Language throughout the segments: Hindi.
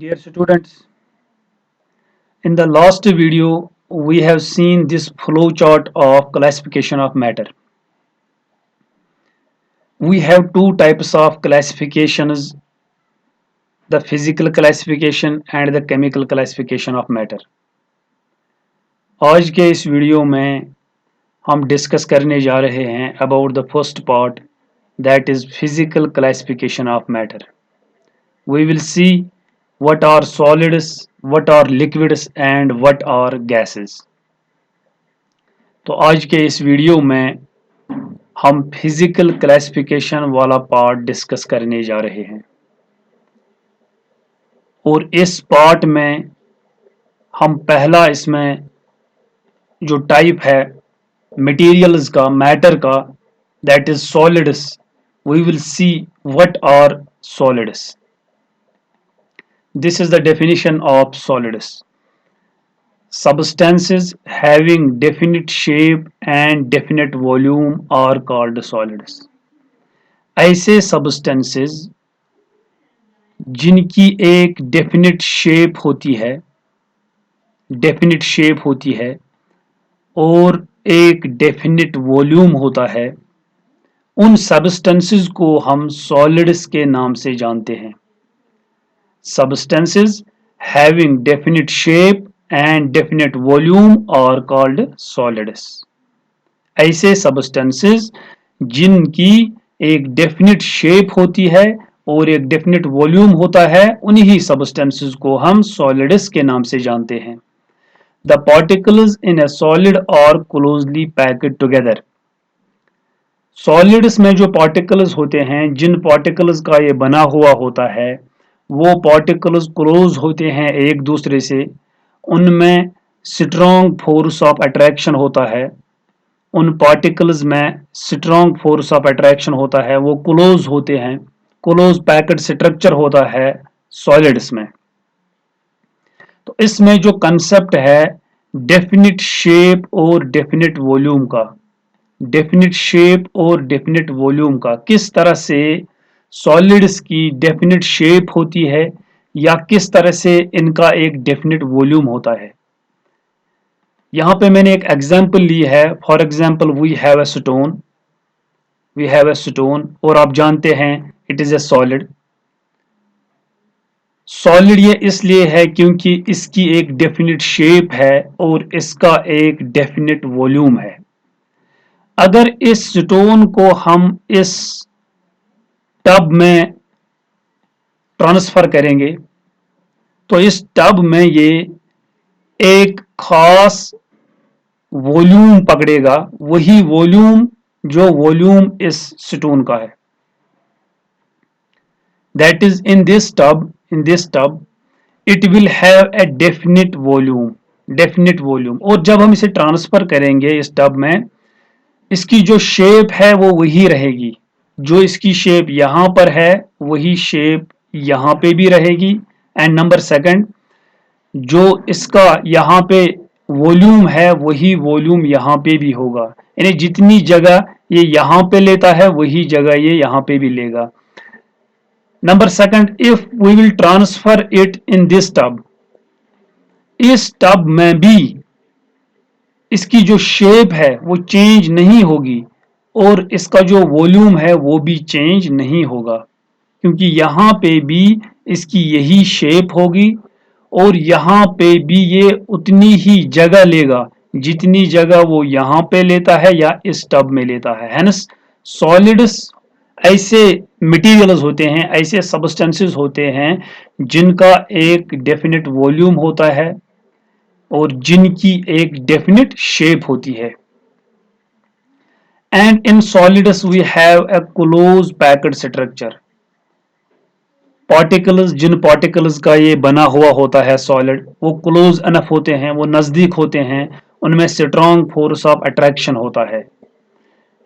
Dear students, in the last video we have seen this flow chart of classification of matter. We have two types of classifications, the physical classification and the chemical classification of matter. आज के इस वीडियो में हम डिस्कस करने जा रहे हैं about the first part that is physical classification of matter. We will see what are solids, what are liquids and what are gases. तो आज के इस वीडियो में हम फिजिकल क्लासिफिकेशन वाला पार्ट डिस्कस करने जा रहे हैं और इस पार्ट में हम पहला इसमें जो टाइप है मटेरियल्स का मैटर का that is solids we will see what are solids. This is the definition of solids. Substances having definite shape and definite volume are called solids. ऐसे substances जिनकी एक definite shape होती है और एक definite volume होता है, उन substances को हम solids के नाम से जानते हैं. Substances having definite shape and definite volume are called solids. ऐसे substances जिनकी एक definite shape होती है और एक definite volume होता है, उन्हीं substances को हम solids के नाम से जानते हैं. The particles in a solid are closely packed together. Solids में जो particles होते हैं, जिन particles का ये बना हुआ होता है, वो particles close होते हैं एक दूसरे से. उनमें स्ट्रॉन्ग फोर्स ऑफ अट्रैक्शन होता है. उन पार्टिकल्स में स्ट्रॉन्ग फोर्स ऑफ अट्रैक्शन होता है, वो क्लोज होते हैं. क्लोज पैक्ड स्ट्रक्चर होता है सॉलिड्स में. तो इसमें जो कंसेप्ट है डेफिनिट शेप और डेफिनिट वॉल्यूम का, डेफिनिट शेप और डेफिनिट वॉल्यूम का, किस तरह से सॉलिड्स की डेफिनिट शेप होती है या किस तरह से इनका एक डेफिनेट वॉल्यूम होता है. यहां पे मैंने एक एग्जांपल ली है. For example we have a stone और आप जानते हैं it is a solid. Solid ये इसलिए है क्योंकि इसकी एक डेफिनेट शेप है और इसका एक डेफिनेट वॉल्यूम है. अगर इस स्टोन को हम इस टब में ट्रांसफर करेंगे तो इस टब में ये एक खास वॉल्यूम पकड़ेगा, वही वॉल्यूम जो वॉल्यूम इस स्टोन का है. That is in this tub it will have a definite volume. और जब हम इसे ट्रांसफर करेंगे इस टब में, इसकी जो शेप है वो वही रहेगी. जो इसकी शेप यहां पर है वही शेप यहां पे भी रहेगी. एंड नंबर सेकंड, जो इसका यहाँ पे वॉल्यूम है वही वॉल्यूम यहाँ पे भी होगा. यानी जितनी जगह ये यहाँ पे लेता है वही जगह ये यहाँ पे भी लेगा. Number second, if we will transfer it in this tub, इस टब में भी इसकी जो शेप है वो चेंज नहीं होगी और इसका जो वॉल्यूम है वो भी चेंज नहीं होगा, क्योंकि यहाँ पे भी इसकी यही शेप होगी और यहाँ पे भी ये उतनी ही जगह लेगा जितनी जगह वो यहाँ पे लेता है या इस टब में लेता है. हेंस सॉलिड्स ऐसे मटेरियल्स होते हैं, ऐसे सब्सटेंसेस होते हैं जिनका एक डेफिनेट वॉल्यूम होता है और जिनकी एक डेफिनेट शेप होती है. And in solids we have a close packed structure. Particles, जिन पार्टिकल्स का ये बना हुआ होता है सॉलिड, वो क्लोज अनफ होते हैं, वो नजदीक होते हैं, उनमें स्ट्रॉन्ग फोर्स ऑफ अट्रैक्शन होता है.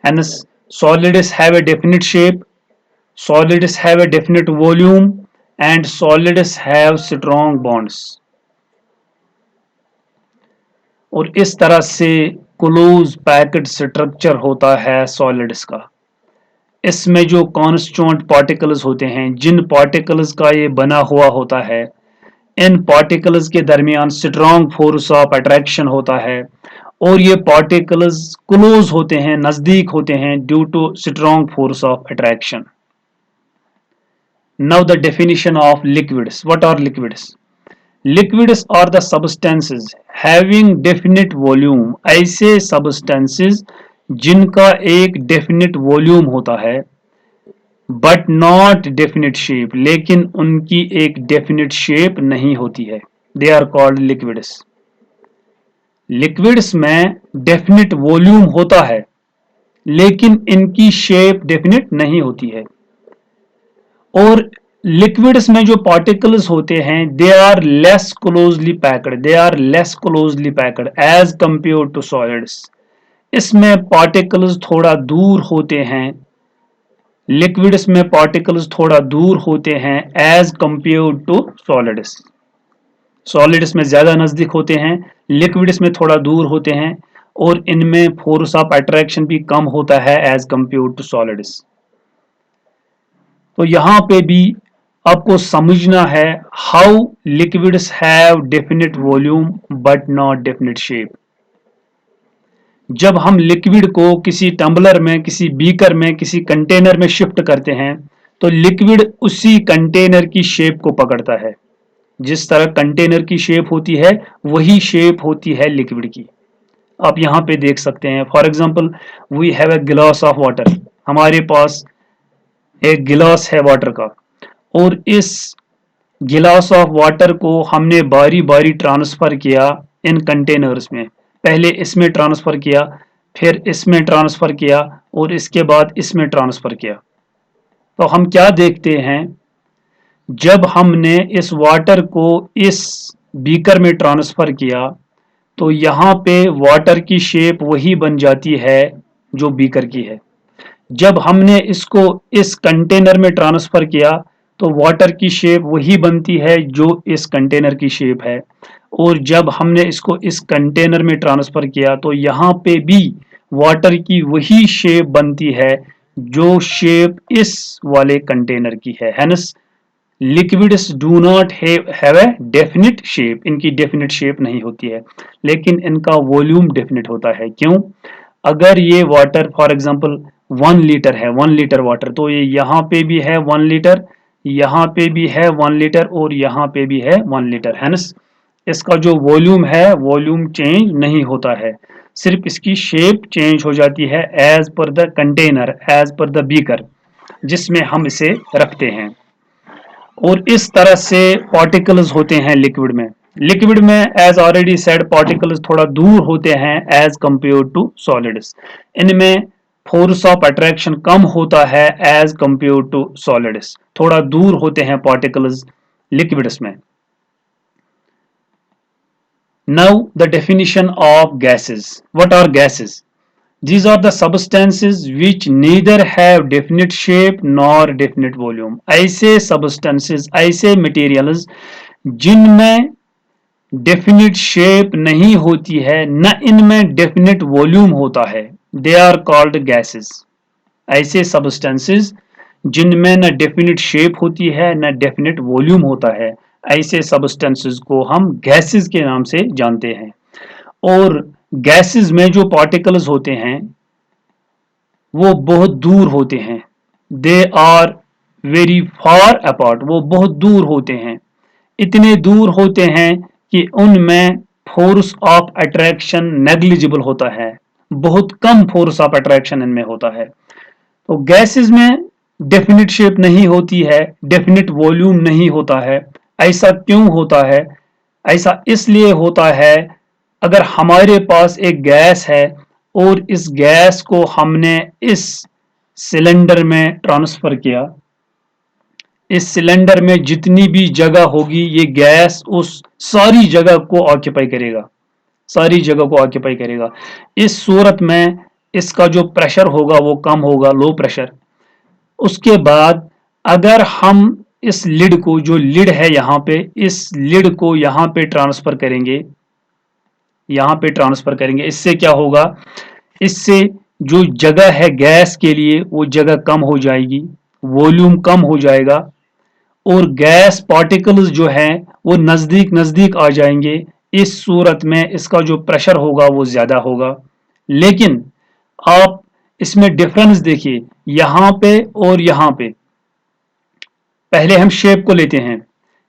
Hence, solids have a definite shape, solids have a definite volume, and solids have strong bonds. और इस तरह से क्लोज पैक्ड स्ट्रक्चर होता है सॉलिड्स का. इसमें जो कॉन्स्टेंट पार्टिकल्स होते हैं, जिन पार्टिकल्स का ये बना हुआ होता है, इन पार्टिकल्स के दरमियान स्ट्रॉन्ग फोर्स ऑफ अट्रैक्शन होता है और ये पार्टिकल्स क्लोज होते हैं, नजदीक होते हैं due to strong force of attraction. Now the definition of liquids. What are liquids? Liquids are the substances having definite volume. ऐसे सब्सटेंसेस जिनका एक डेफिनिट वॉल्यूम होता है बट नॉट डेफिनिट शेप, लेकिन उनकी एक डेफिनिट शेप नहीं होती है। They are called liquids. Liquids में डेफिनिट वॉल्यूम होता है लेकिन इनकी शेप डेफिनिट नहीं होती है। और लिक्विड्स में जो पार्टिकल्स होते हैं they are less closely packed, they are less closely packed as compare to solids. इसमें पार्टिकल्स थोड़ा दूर होते हैं, लिक्विड्स में पार्टिकल्स थोड़ा दूर होते हैं as compare to solids. Solids में ज्यादा नजदीक होते हैं, लिक्विड्स में थोड़ा दूर होते हैं और इनमें फोर्स ऑफ अट्रैक्शन भी कम होता है एज कंपेयर टू सॉलिड्स। तो यहां पे भी आपको समझना है how liquids have definite volume but not definite shape. जब हम लिक्विड को किसी टम्बलर में, किसी बीकर में, किसी कंटेनर में शिफ्ट करते हैं तो लिक्विड उसी कंटेनर की शेप को पकड़ता है। जिस तरह कंटेनर की शेप होती है वही शेप होती है लिक्विड की। आप यहां पे देख सकते हैं, for example we have a glass of water. हमारे पास एक गिलास है वाटर का और इस गिलास ऑफ वाटर को हमने बारी बारी ट्रांसफर किया इन कंटेनर्स में। पहले इसमें ट्रांसफर किया, फिर इसमें ट्रांसफर किया और इसके बाद इसमें ट्रांसफर किया। तो हम क्या देखते हैं, जब हमने इस वाटर को इस बीकर में ट्रांसफर किया तो यहाँ पे वाटर की शेप वही बन जाती है जो बीकर की है। जब हमने इसको इस कंटेनर में ट्रांसफर किया तो वाटर की शेप वही बनती है जो इस कंटेनर की शेप है। और जब हमने इसको इस कंटेनर में ट्रांसफर किया तो यहाँ पे भी वाटर की वही शेप बनती है जो शेप इस वाले कंटेनर की है। Hence liquids do not have a definite shape. इनकी डेफिनिट शेप नहीं होती है लेकिन इनका वॉल्यूम डेफिनिट होता है। क्यों? अगर ये वाटर फॉर एग्जांपल 1 लीटर है, 1 लीटर वाटर, तो ये यहाँ पे भी है 1 लीटर, यहाँ पे भी है 1 लीटर और यहाँ पे भी है 1 लीटर। हेंस इसका जो वॉल्यूम है वॉल्यूम चेंज नहीं होता है, सिर्फ इसकी शेप चेंज हो जाती है as per the container, as per the beaker जिसमें हम इसे रखते हैं। और इस तरह से पार्टिकल्स होते हैं लिक्विड में। लिक्विड में एज ऑलरेडी सेड पार्टिकल्स थोड़ा दूर होते हैं एज कंपेयर टू सॉलिड्स। इनमें फोर्स ऑफ अट्रैक्शन कम होता है एज कंपेयर टू सॉलिड्स। थोड़ा दूर होते हैं पार्टिकल्स लिक्विड्स में। Now the definition of gases. What are gases? These are the substances which neither have definite shape nor definite volume. ऐसे substances, ऐसे materials जिनमें definite shape नहीं होती है न इनमें definite volume होता है, they are called gases. ऐसे substances जिनमें न definite shape होती है न definite volume होता है, ऐसे substances को हम gases के नाम से जानते हैं। और गैसेस में जो पार्टिकल्स होते हैं वो बहुत दूर होते हैं, they are very far apart, वो बहुत दूर होते हैं। इतने दूर होते हैं कि उनमें फोर्स ऑफ अट्रैक्शन नेग्लिजिबल होता है, बहुत कम फोर्स ऑफ अट्रैक्शन इनमें होता है। तो गैसेस में डेफिनिट शेप नहीं होती है, डेफिनिट वॉल्यूम नहीं होता है। ऐसा क्यों होता है? ऐसा इसलिए होता है, अगर हमारे पास एक गैस है और इस गैस को हमने इस सिलेंडर में ट्रांसफर किया, इस सिलेंडर में जितनी भी जगह होगी ये गैस उस सारी जगह को ऑक्यूपाई करेगा, सारी जगह को ऑक्यूपाई करेगा। इस सूरत में इसका जो प्रेशर होगा वो कम होगा, लो प्रेशर। उसके बाद अगर हम इस लिड को, जो लिड है यहाँ पे, इस लिड को यहाँ पे ट्रांसफर करेंगे, यहाँ पे ट्रांसफर करेंगे, इससे क्या होगा, इससे जो जगह है गैस के लिए वो जगह कम हो जाएगी, वॉल्यूम कम हो जाएगा और गैस पार्टिकल्स जो हैं वो नजदीक नजदीक आ जाएंगे, इस सूरत में इसका जो प्रेशर होगा वो ज्यादा होगा। लेकिन आप इसमें डिफरेंस देखिए, यहां पे और यहां पे। पहले हम शेप को लेते हैं,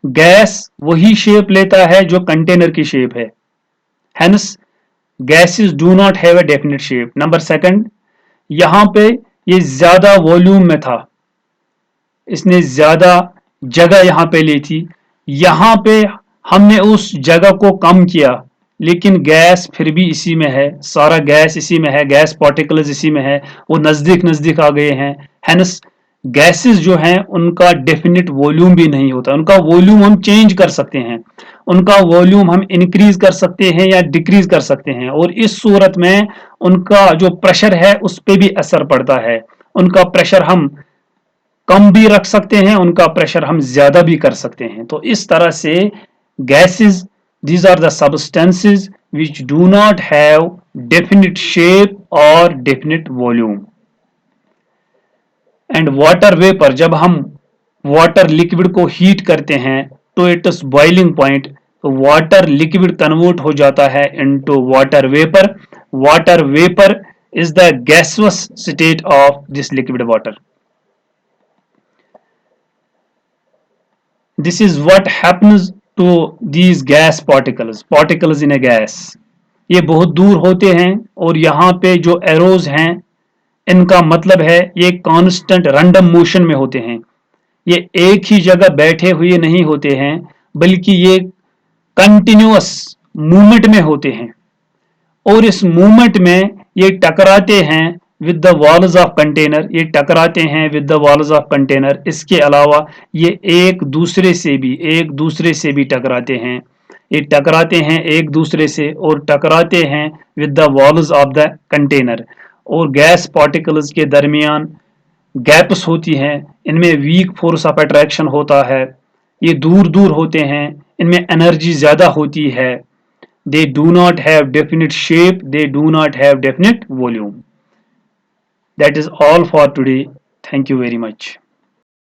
गैस वही शेप लेता है जो कंटेनर की शेप है, hence gases do not have a definite shape. Number second, यहां पे ये ज्यादा वॉल्यूम में था, इसने ज्यादा जगह यहां पे ली थी, यहां पे हमने उस जगह को कम किया, लेकिन गैस फिर भी इसी में है, सारा गैस इसी में है, गैस पार्टिकल्स इसी में है, वो नजदीक नजदीक आ गए हैं। हेंस गैसेस जो हैं उनका डेफिनेट वॉल्यूम भी नहीं होता, उनका वॉल्यूम हम चेंज कर सकते हैं, उनका वॉल्यूम हम इंक्रीज कर सकते हैं या डिक्रीज कर सकते हैं, और इस सूरत में उनका जो प्रेशर है उस पर भी असर पड़ता है। उनका प्रेशर हम कम भी रख सकते हैं, उनका प्रेशर हम ज्यादा भी कर सकते हैं। तो इस तरह से gases, these are the substances which do not have definite shape or definite volume। And water vapour, जब हम वाटर लिक्विड को हीट करते हैं तो इट्स बॉइलिंग पॉइंट, तो वाटर लिक्विड कन्वर्ट हो जाता है into water vapour. Water vapour is the gaseous state of this liquid water. This is what happens to these gas particles in a gas। ये बहुत दूर होते हैं और यहाँ पे जो एरोज हैं इनका मतलब है ये कांस्टेंट रैंडम मोशन में होते हैं, ये एक ही जगह बैठे हुए नहीं होते हैं, बल्कि ये कंटिन्यूअस मूवमेंट में होते हैं, और इस मूवमेंट में ये टकराते हैं with the walls of container, ये टकराते हैं with the walls of container. इसके अलावा ये एक दूसरे से भी टकराते हैं, ये टकराते हैं एक दूसरे से और टकराते हैं with the walls of the container. और गैस पार्टिकल्स के दरमियान गैप्स होती हैं, इनमें वीक फोर्स ऑफ अट्रैक्शन होता है, ये दूर दूर होते हैं, इनमें एनर्जी ज्यादा होती है। They do not have definite shape, they do not have definite volume। That is all for today, thank you very much।